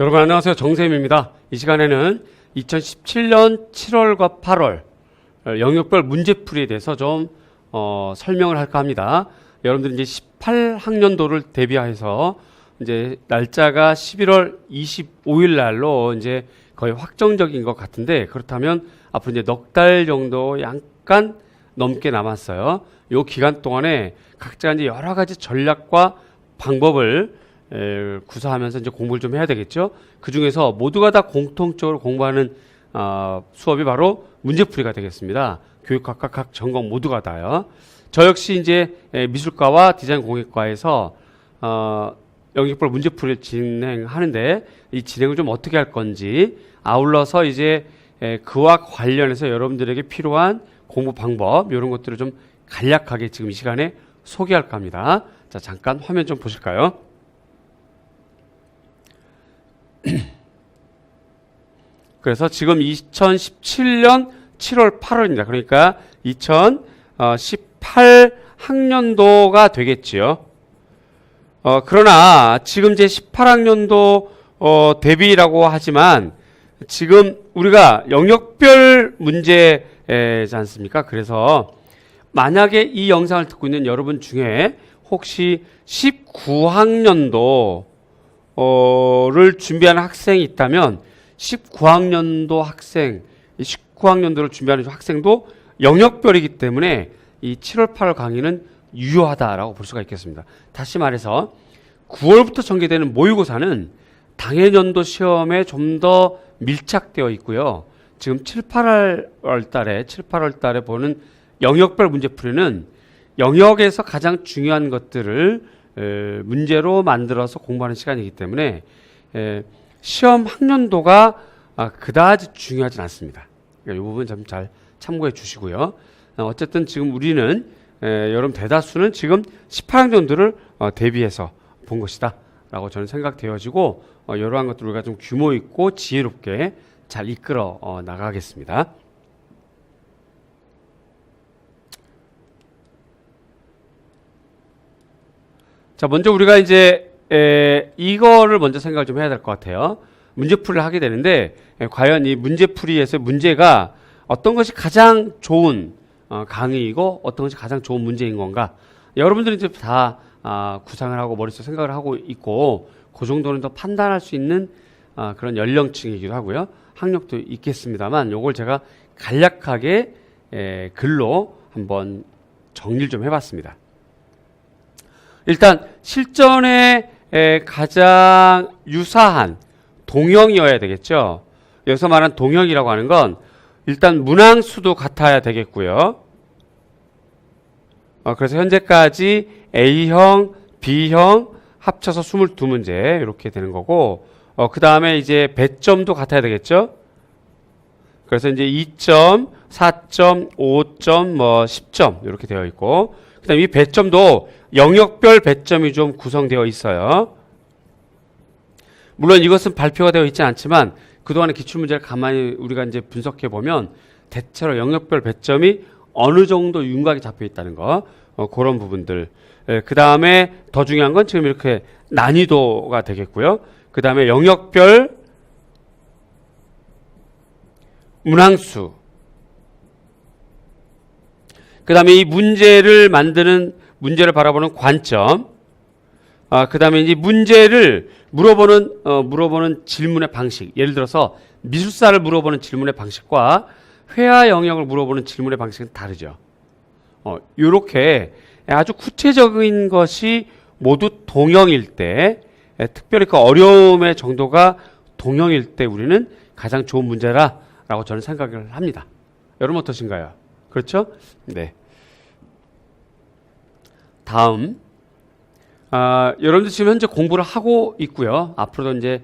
여러분 안녕하세요. 정쌤입니다. 이 시간에는 2017년 7월과 8월 영역별 문제풀이에 대해서 좀 설명을 할까 합니다. 여러분들이 이제 18학년도를 대비해서 이제 날짜가 11월 25일 날로 이제 거의 확정적인 것 같은데, 그렇다면 앞으로 이제 넉 달 정도 약간 넘게 남았어요. 이 기간 동안에 각자 이제 여러 가지 전략과 방법을 구사하면서 이제 공부를 좀 해야 되겠죠. 그 중에서 모두가 다 공통적으로 공부하는 수업이 바로 문제풀이가 되겠습니다. 교육학과 각 전공 모두가 다요. 저 역시 이제 미술과와 디자인 공예과에서 영역별 문제풀이를 진행하는데, 이 진행을 좀 어떻게 할 건지, 아울러서 이제 그와 관련해서 여러분들에게 필요한 공부 방법, 이런 것들을 좀 간략하게 지금 이 시간에 소개할까 합니다. 자, 잠깐 화면 좀 보실까요? 그래서 지금 2017년 7월 8월입니다. 그러니까 2018학년도가 되겠지요. 그러나 지금 제 18학년도 대비라고 하지만 지금 우리가 영역별 문제지 않습니까? 그래서 만약에 이 영상을 듣고 있는 여러분 중에 혹시 19학년도 를 준비하는 학생이 있다면 19학년도 학생, 19학년도를 준비하는 학생도 영역별이기 때문에 이 7월 8월 강의는 유효하다라고 볼 수가 있겠습니다. 다시 말해서 9월부터 전개되는 모의고사는 당해년도 시험에 좀 더 밀착되어 있고요. 지금 7, 8월 달에 보는 영역별 문제풀이는 영역에서 가장 중요한 것들을 문제로 만들어서 공부하는 시간이기 때문에 시험 학년도가 그다지 중요하진 않습니다. 그러니까 이 부분 좀 잘 참고해 주시고요. 어쨌든 지금 우리는 여러분 대다수는 지금 18학년도를 대비해서 본 것이다 라고 저는 생각되어지고, 이러한 것들 우리가 좀 규모 있고 지혜롭게 잘 이끌어 나가겠습니다. 자, 먼저 우리가 이제 이거를 먼저 생각을 좀 해야 될 것 같아요. 문제풀이를 하게 되는데, 과연 이 문제풀이에서 문제가 어떤 것이 가장 좋은 강의이고 어떤 것이 가장 좋은 문제인 건가? 여러분들이 이제 다 구상을 하고 머릿속에 생각을 하고 있고, 그 정도는 더 판단할 수 있는 그런 연령층이기도 하고요. 학력도 있겠습니다만, 요걸 제가 간략하게 글로 한번 정리를 좀 해봤습니다. 일단 실전에 가장 유사한 동형이어야 되겠죠. 여기서 말하는 동형이라고 하는 건 일단 문항수도 같아야 되겠고요. 그래서 현재까지 A형, B형 합쳐서 22문제 이렇게 되는 거고, 그 다음에 이제 배점도 같아야 되겠죠. 그래서 이제 2점, 4점, 5점, 10점 이렇게 되어 있고, 그 다음에 이 배점도 영역별 배점이 좀 구성되어 있어요. 물론 이것은 발표가 되어 있지 않지만 그동안의 기출문제를 가만히 우리가 이제 분석해 보면 대체로 영역별 배점이 어느 정도 윤곽이 잡혀 있다는 거, 그런 부분들. 그 다음에 더 중요한 건 지금 이렇게 난이도가 되겠고요. 그 다음에 영역별 문항수. 그 다음에 이 문제를 바라보는 관점. 그 다음에 이제 문제를 물어보는 질문의 방식. 예를 들어서 미술사를 물어보는 질문의 방식과 회화 영역을 물어보는 질문의 방식은 다르죠. 요렇게 아주 구체적인 것이 모두 동형일 때, 특별히 그 어려움의 정도가 동형일 때 우리는 가장 좋은 문제라고 저는 생각을 합니다. 여러분 어떠신가요? 그렇죠? 네. 다음, 여러분들 지금 현재 공부를 하고 있고요. 앞으로도 이제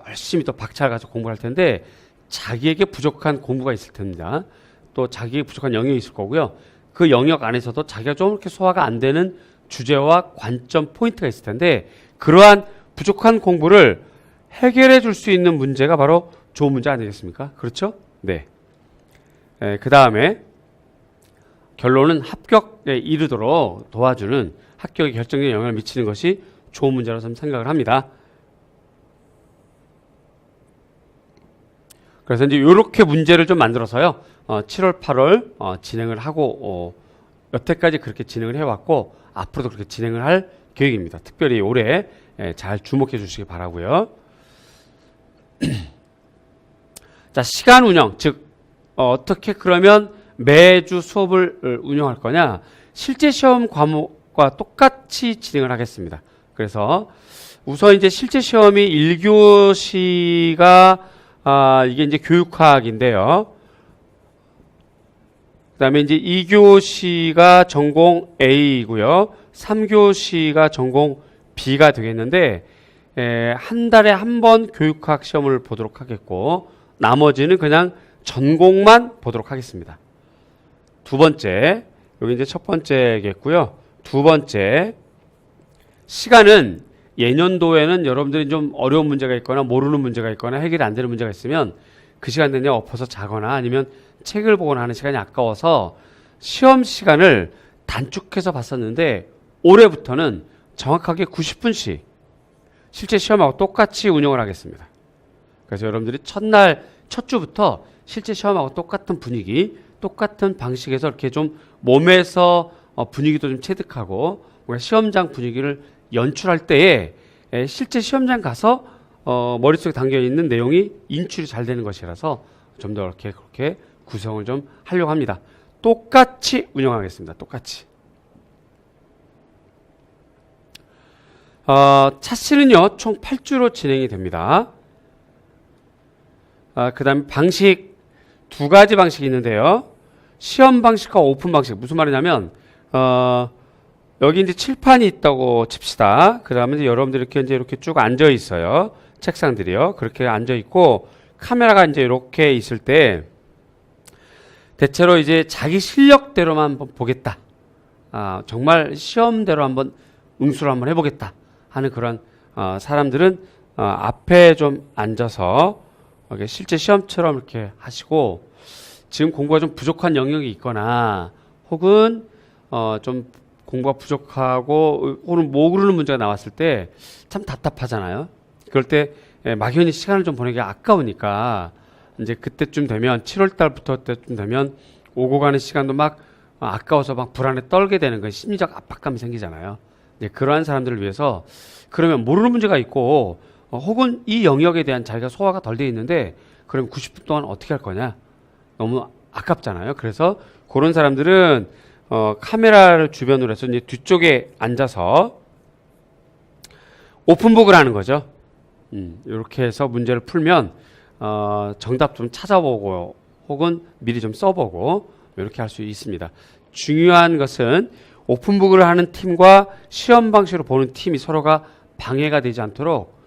열심히 또 박차를 가지고 공부할 텐데, 자기에게 부족한 공부가 있을 텐데, 또 자기에게 부족한 영역이 있을 거고요. 그 영역 안에서도 자기가 좀 이렇게 소화가 안 되는 주제와 관점 포인트가 있을 텐데, 그러한 부족한 공부를 해결해 줄 수 있는 문제가 바로 좋은 문제 아니겠습니까? 그렇죠? 네. 그 다음에 결론은 합격에 이르도록 도와주는, 합격에 결정적인 영향을 미치는 것이 좋은 문제라고 저는 생각을 합니다. 그래서 이제 이렇게 문제를 좀 만들어서요. 7월, 8월 진행을 하고 여태까지 그렇게 진행을 해왔고 앞으로도 그렇게 진행을 할 계획입니다. 특별히 올해 잘 주목해 주시기 바라고요. 자, 시간 운영, 즉 어떻게 그러면 매주 수업을 운영할 거냐? 실제 시험 과목과 똑같이 진행을 하겠습니다. 그래서 우선 이제 실제 시험이 1교시가 이게 이제 교육학인데요. 그다음에 이제 2교시가 전공 A이고요. 3교시가 전공 B가 되겠는데 한 달에 한 번 교육학 시험을 보도록 하겠고 나머지는 그냥 전공만 보도록 하겠습니다. 두 번째, 여기 이제 첫 번째겠고요. 두 번째, 시간은 예년도에는 여러분들이 좀 어려운 문제가 있거나 모르는 문제가 있거나 해결이 안 되는 문제가 있으면 그 시간 내내 엎어서 자거나 아니면 책을 보거나 하는 시간이 아까워서 시험 시간을 단축해서 봤었는데 올해부터는 정확하게 90분씩 실제 시험하고 똑같이 운영을 하겠습니다. 그래서 여러분들이 첫날, 첫 주부터 실제 시험하고 똑같은 분위기, 똑같은 방식에서 이렇게 좀 몸에서 분위기도 좀 체득하고 시험장 분위기를 연출할 때에 실제 시험장 가서 머릿속에 담겨있는 내용이 인출이 잘 되는 것이라서 좀 더 그렇게 구성을 좀 하려고 합니다. 똑같이 운영하겠습니다. 똑같이. 차시는요, 총 8주로 진행이 됩니다. 그 다음에 방식, 두 가지 방식이 있는데요. 시험 방식과 오픈 방식. 무슨 말이냐면, 여기 이제 칠판이 있다고 칩시다. 그 다음에 이제 여러분들이 이렇게 쭉 앉아 있어요. 책상들이요. 그렇게 앉아 있고, 카메라가 이제 이렇게 있을 때, 대체로 이제 자기 실력대로만 한번 보겠다. 정말 시험대로 한번 응수를 한번 해보겠다 하는 그런 사람들은 앞에 좀 앉아서 실제 시험처럼 이렇게 하시고 지금 공부가 좀 부족한 영역이 있거나 혹은 좀 공부가 부족하고 혹은 모르는 문제가 나왔을 때 참 답답하잖아요. 그럴 때 막연히 시간을 좀 보내기 아까우니까 이제 그때쯤 되면 7월 달부터 때쯤 되면 오고 가는 시간도 막 아까워서 막 불안에 떨게 되는 건 심리적 압박감이 생기잖아요. 이제 그러한 사람들을 위해서 그러면 모르는 문제가 있고 혹은 이 영역에 대한 자기가 소화가 덜 돼 있는데 그럼 90분 동안 어떻게 할 거냐? 너무 아깝잖아요. 그래서 그런 사람들은 카메라를 주변으로 해서 이제 뒤쪽에 앉아서 오픈북을 하는 거죠. 이렇게 해서 문제를 풀면 정답 좀 찾아보고 혹은 미리 좀 써보고 이렇게 할 수 있습니다. 중요한 것은 오픈북을 하는 팀과 시험 방식으로 보는 팀이 서로가 방해가 되지 않도록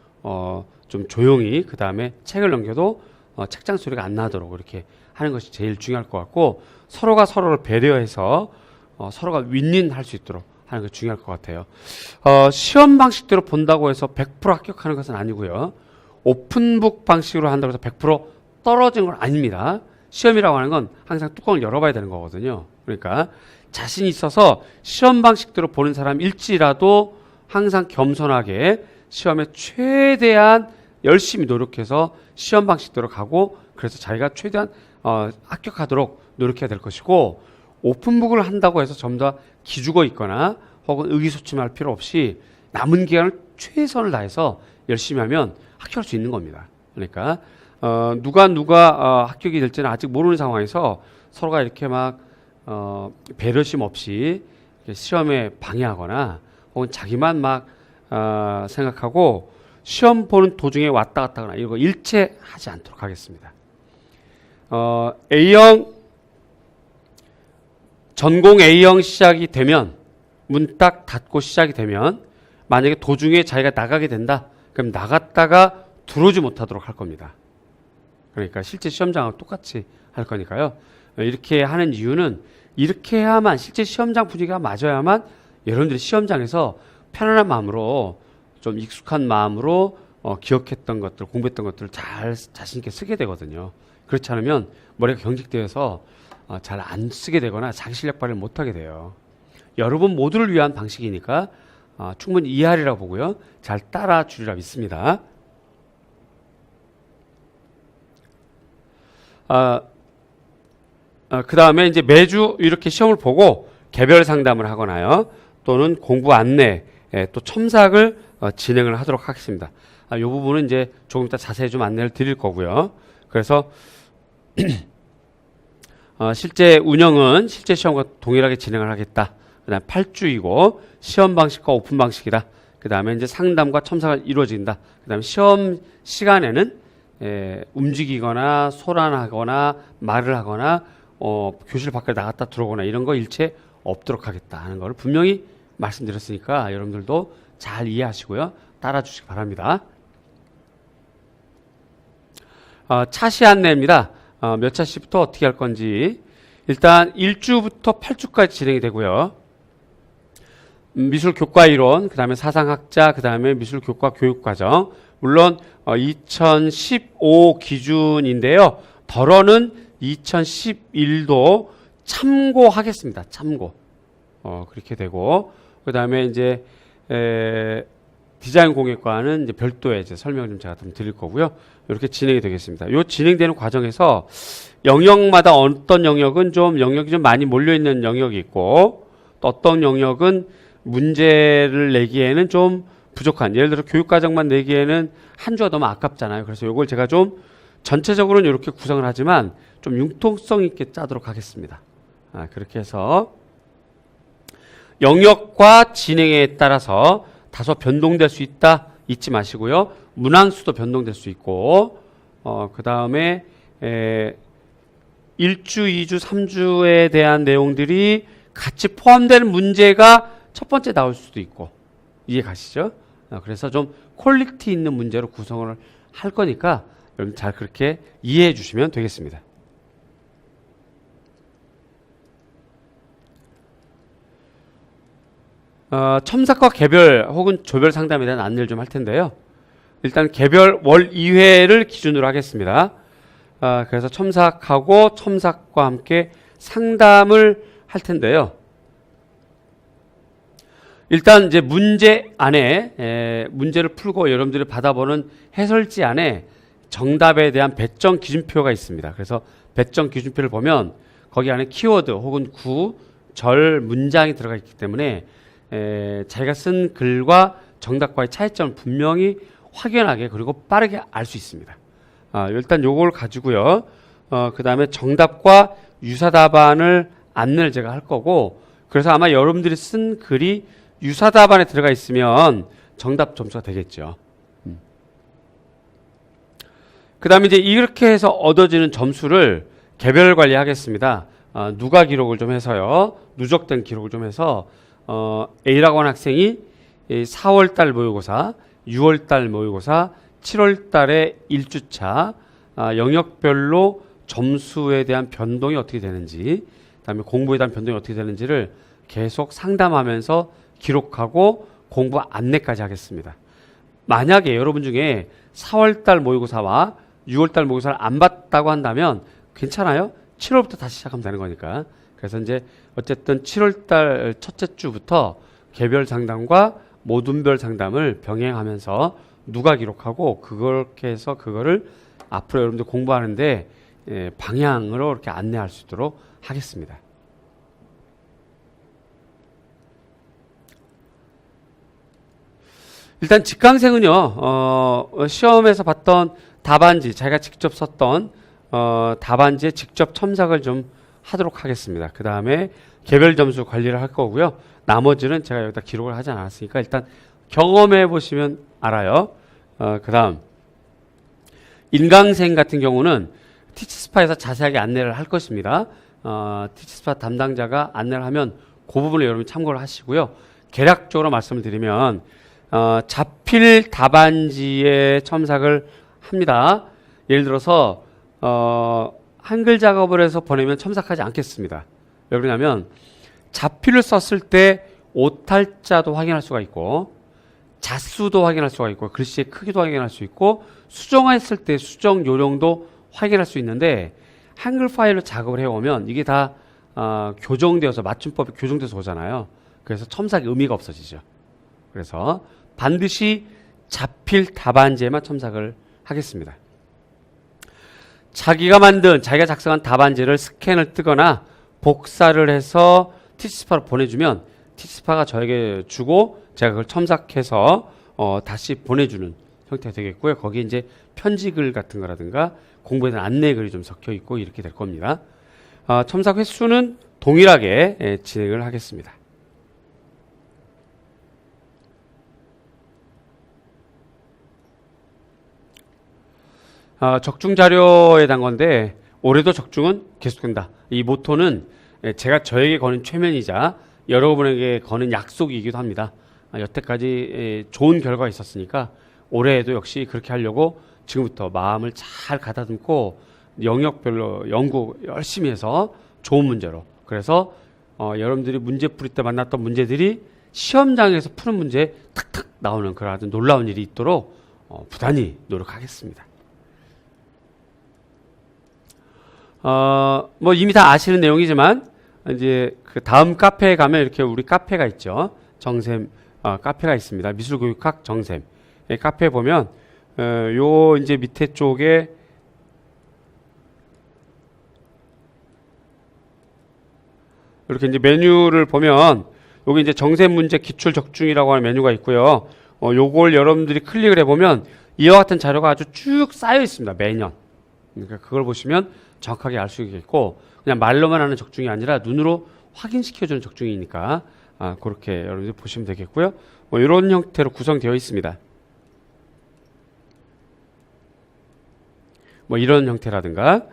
좀 조용히 그 다음에 책을 넘겨도 책장 소리가 안 나도록 이렇게 하는 것이 제일 중요할 것 같고 서로가 서로를 배려해서 서로가 윈윈할 수 있도록 하는 것이 중요할 것 같아요. 시험 방식대로 본다고 해서 100% 합격하는 것은 아니고요. 오픈북 방식으로 한다고 해서 100% 떨어지는 건 아닙니다. 시험이라고 하는 건 항상 뚜껑을 열어봐야 되는 거거든요. 그러니까 자신 있어서 시험 방식대로 보는 사람일지라도 항상 겸손하게 시험에 최대한 열심히 노력해서 시험 방식대로 가고 그래서 자기가 최대한 합격하도록 노력해야 될 것이고 오픈북을 한다고 해서 전부 다 기죽어 있거나 혹은 의기소침할 필요 없이 남은 기간을 최선을 다해서 열심히 하면 합격할 수 있는 겁니다. 그러니까 누가 합격이 될지는 아직 모르는 상황에서 서로가 이렇게 막 배려심 없이 시험에 방해하거나 혹은 자기만 막 생각하고 시험 보는 도중에 왔다 갔다 하거나 이런 거 일체 하지 않도록 하겠습니다. A형 전공 A형 시작이 되면 문 딱 닫고 시작이 되면 만약에 도중에 자기가 나가게 된다 그럼 나갔다가 들어오지 못하도록 할 겁니다. 그러니까 실제 시험장하고 똑같이 할 거니까요. 이렇게 하는 이유는 이렇게 해야만 실제 시험장 분위기가 맞아야만 여러분들이 시험장에서 편안한 마음으로 좀 익숙한 마음으로 기억했던 것들, 공부했던 것들을 잘 자신 있게 쓰게 되거든요. 그렇지 않으면 머리가 경직되어서 잘 안 쓰게 되거나 자기 실력 발휘를 못하게 돼요. 여러분 모두를 위한 방식이니까 충분히 이해하리라고 보고요. 잘 따라 주리라 믿습니다. 그 다음에 이제 매주 이렇게 시험을 보고 개별 상담을 하거나요. 또는 공부 안내, 또 첨삭을 진행을 하도록 하겠습니다. 이 부분은 이제 조금 이따 자세히 좀 안내를 드릴 거고요. 그래서 실제 운영은 실제 시험과 동일하게 진행을 하겠다. 그 다음에 8주이고 시험 방식과 오픈 방식이다. 그 다음에 이제 상담과 첨삭을 이루어진다. 그 다음에 시험 시간에는 움직이거나 소란하거나 말을 하거나 교실 밖에 나갔다 들어오거나 이런 거 일체 없도록 하겠다 하는 걸 분명히 말씀드렸으니까 여러분들도 잘 이해하시고요. 따라 주시기 바랍니다. 차시 안내입니다. 몇 차시부터 어떻게 할 건지. 일단 1주부터 8주까지 진행이 되고요. 미술교과 이론, 그 다음에 사상학자, 그 다음에 미술교과 교육과정. 물론 2015 기준인데요. 덜어는 2011도 참고하겠습니다. 참고. 그렇게 되고, 그 다음에 이제 디자인 공예과는 이제 별도의 이제 설명을 좀 제가 좀 드릴 거고요. 이렇게 진행이 되겠습니다. 요 진행되는 과정에서 영역마다 어떤 영역은 좀 영역이 좀 많이 몰려 있는 영역이 있고, 또 어떤 영역은 문제를 내기에는 좀 부족한. 예를 들어 교육과정만 내기에는 한 주가 너무 아깝잖아요. 그래서 요걸 제가 좀 전체적으로는 이렇게 구성을 하지만 좀 융통성 있게 짜도록 하겠습니다. 그렇게 해서 영역과 진행에 따라서 다소 변동될 수 있다 잊지 마시고요. 문항수도 변동될 수 있고, 그 다음에 1주, 2주, 3주에 대한 내용들이 같이 포함되는 문제가 첫 번째 나올 수도 있고, 이해 가시죠? 그래서 좀 퀄리티 있는 문제로 구성을 할 거니까 여러분 잘 그렇게 이해해 주시면 되겠습니다. 첨삭과 개별 혹은 조별 상담에 대한 안내를 좀 할 텐데요. 일단 개별 월 2회를 기준으로 하겠습니다. 그래서 첨삭하고 첨삭과 함께 상담을 할 텐데요. 일단 이제 문제 안에 문제를 풀고 여러분들이 받아보는 해설지 안에 정답에 대한 배점 기준표가 있습니다. 그래서 배점 기준표를 보면 거기 안에 키워드 혹은 구, 절, 문장이 들어가 있기 때문에 자기가 쓴 글과 정답과의 차이점을 분명히 확연하게 그리고 빠르게 알 수 있습니다. 일단 요걸 가지고요. 그 다음에 정답과 유사답안을 안내를 제가 할 거고, 그래서 아마 여러분들이 쓴 글이 유사답안에 들어가 있으면 정답 점수가 되겠죠. 그 다음에 이제 이렇게 해서 얻어지는 점수를 개별 관리하겠습니다. 누가 기록을 좀 해서요. 누적된 기록을 좀 해서 A라고 하는 학생이 4월달 모의고사, 6월달 모의고사, 7월달에 1주차 영역별로 점수에 대한 변동이 어떻게 되는지, 그다음에 공부에 대한 변동이 어떻게 되는지를 계속 상담하면서 기록하고 공부 안내까지 하겠습니다. 만약에 여러분 중에 4월달 모의고사와 6월달 모의고사를 안 봤다고 한다면 괜찮아요. 7월부터 다시 시작하면 되는 거니까. 그래서 이제 어쨌든 7월달 첫째 주부터 개별 상담과 모둠별 상담을 병행하면서 누가 기록하고 그렇게 해서 그거를 앞으로 여러분들 공부하는데 방향으로 이렇게 안내할 수 있도록 하겠습니다. 일단 직강생은요, 시험에서 봤던 답안지, 자기가 직접 썼던 답안지에 직접 첨삭을 좀 하도록 하겠습니다. 그 다음에 개별 점수 관리를 할 거고요. 나머지는 제가 여기다 기록을 하지 않았으니까 일단 경험해 보시면 알아요. 그 다음 인강생 같은 경우는 티치스파에서 자세하게 안내를 할 것입니다. 티치스파 담당자가 안내를 하면 그 부분을 여러분이 참고를 하시고요. 개략적으로 말씀을 드리면 자필 답안지에 첨삭을 합니다. 예를 들어서 한글 작업을 해서 보내면 첨삭하지 않겠습니다. 왜 그러냐면 자필을 썼을 때 오탈자도 확인할 수가 있고 자수도 확인할 수가 있고 글씨의 크기도 확인할 수 있고 수정했을 때 수정 요령도 확인할 수 있는데 한글 파일로 작업을 해오면 이게 다 교정되어서 맞춤법이 교정돼서 오잖아요. 그래서 첨삭의 의미가 없어지죠. 그래서 반드시 자필 답안지에만 첨삭을 하겠습니다. 자기가 작성한 답안지를 스캔을 뜨거나 복사를 해서 티스파로 보내주면 티스파가 저에게 주고 제가 그걸 첨삭해서 다시 보내주는 형태가 되겠고요. 거기에 이제 편지글 같은 거라든가 공부에 대한 안내글이 좀 섞여 있고 이렇게 될 겁니다. 첨삭 횟수는 동일하게 진행을 하겠습니다. 적중 자료에 대한 건데 올해도 적중은 계속된다. 이 모토는 제가 저에게 거는 최면이자 여러분에게 거는 약속이기도 합니다. 여태까지 좋은 결과가 있었으니까 올해에도 역시 그렇게 하려고 지금부터 마음을 잘 가다듬고 영역별로 연구 열심히 해서 좋은 문제로, 그래서 여러분들이 문제풀이 때 만났던 문제들이 시험장에서 푸는 문제에 탁탁 나오는 그런 아주 놀라운 일이 있도록 부단히 노력하겠습니다. 뭐 이미 다 아시는 내용이지만 이제 그 다음 카페에 가면 이렇게 우리 카페가 있죠. 정샘 카페가 있습니다. 미술교육학 정샘. 카페에 보면 요 이제 밑에 쪽에 이렇게 이제 메뉴를 보면 여기 이제 정샘 문제 기출 적중이라고 하는 메뉴가 있고요. 요걸 여러분들이 클릭을 해보면 이와 같은 자료가 아주 쭉 쌓여 있습니다. 매년. 그러니까 그걸 보시면 정확하게 알 수 있겠고, 그냥 말로만 하는 적중이 아니라 눈으로 확인시켜주는 적중이니까 그렇게 여러분들 보시면 되겠고요. 이런 형태로 구성되어 있습니다. 뭐 이런 형태라든가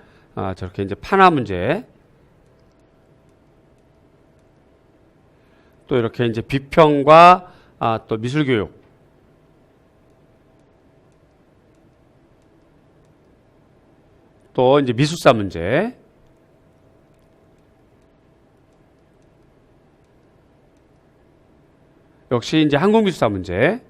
저렇게 이제 판화 문제, 또 이렇게 이제 비평과 또 미술교육, 또 이제 미술사 문제, 역시 이제 한국미술사 문제,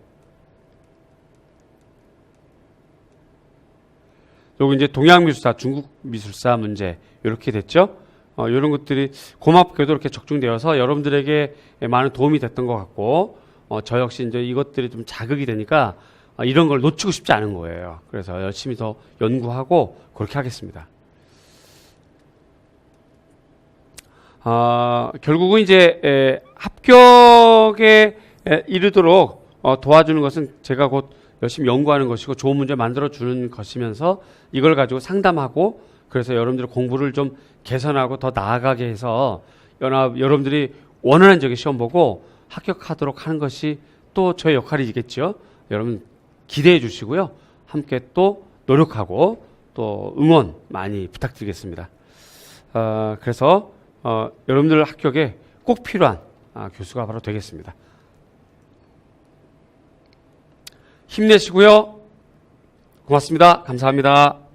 요거 이제 동양미술사, 중국미술사 문제 이렇게 됐죠. 이런 것들이 고맙게도 이렇게 적중되어서 여러분들에게 많은 도움이 됐던 것 같고, 저 역시 이제 이것들이 좀 자극이 되니까 이런 걸 놓치고 싶지 않은 거예요. 그래서 열심히 더 연구하고 그렇게 하겠습니다. 결국은 이제 합격에 이르도록 도와주는 것은 제가 곧 열심히 연구하는 것이고 좋은 문제 만들어주는 것이면서 이걸 가지고 상담하고, 그래서 여러분들의 공부를 좀 개선하고 더 나아가게 해서 여러분들이 원하는 적의 시험 보고 합격하도록 하는 것이 또 저의 역할이겠죠. 여러분 기대해 주시고요. 함께 또 노력하고 또 응원 많이 부탁드리겠습니다. 그래서 여러분들 합격에 꼭 필요한 교수가 바로 되겠습니다. 힘내시고요. 고맙습니다. 감사합니다.